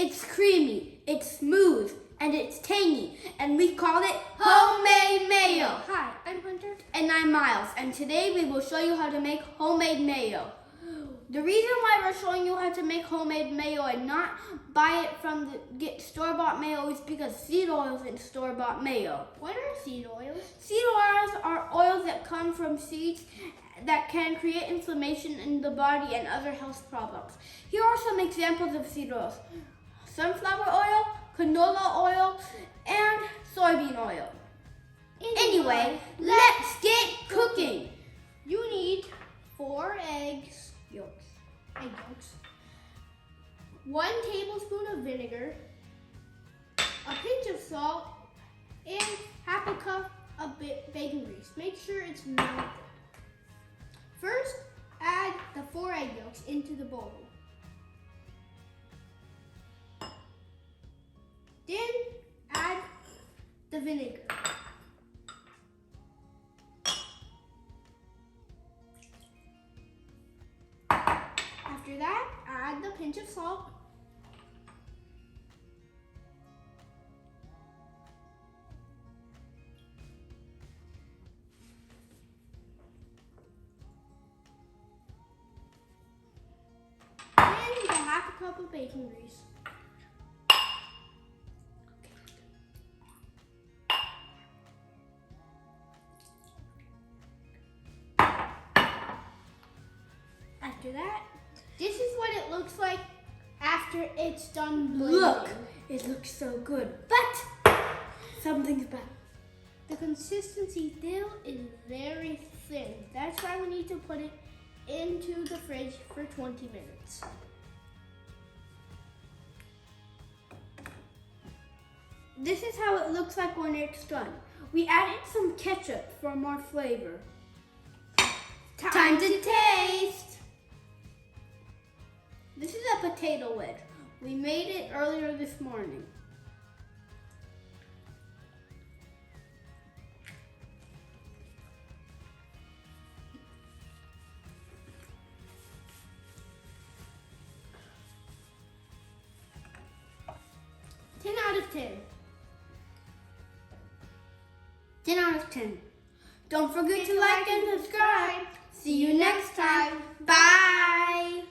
It's creamy, it's smooth, and it's tangy, and we call it homemade mayo. Hi, I'm Hunter. And I'm Miles, and today we will show you how to make homemade mayo. The reason why we're showing you how to make homemade mayo and not buy it from get store-bought mayo is because seed oils in store-bought mayo. What are seed oils? Seed oils are oils that come from seeds that can create inflammation in the body and other health problems. Here are some examples of seed oils: sunflower oil, canola oil, and soybean oil. Anyway, let's get cooking. You need 4 egg yolks, 1 tablespoon of vinegar, a pinch of salt, and half a cup of bacon grease. Make sure it's melted. First, add the 4 egg yolks into the bowl. Then add the vinegar. After that, add the pinch of salt. And the half a cup of bacon grease. After that, this is what it looks like after it's done blending. Look, it looks so good, but something's bad. The consistency still is very thin. That's why we need to put it into the fridge for 20 minutes. This is how it looks like when it's done. We added some ketchup for more flavor. Time to taste! This is a potato wedge. We made it earlier this morning. Ten out of 10. 10 out of 10. Don't forget to like and subscribe. See you next time. Bye!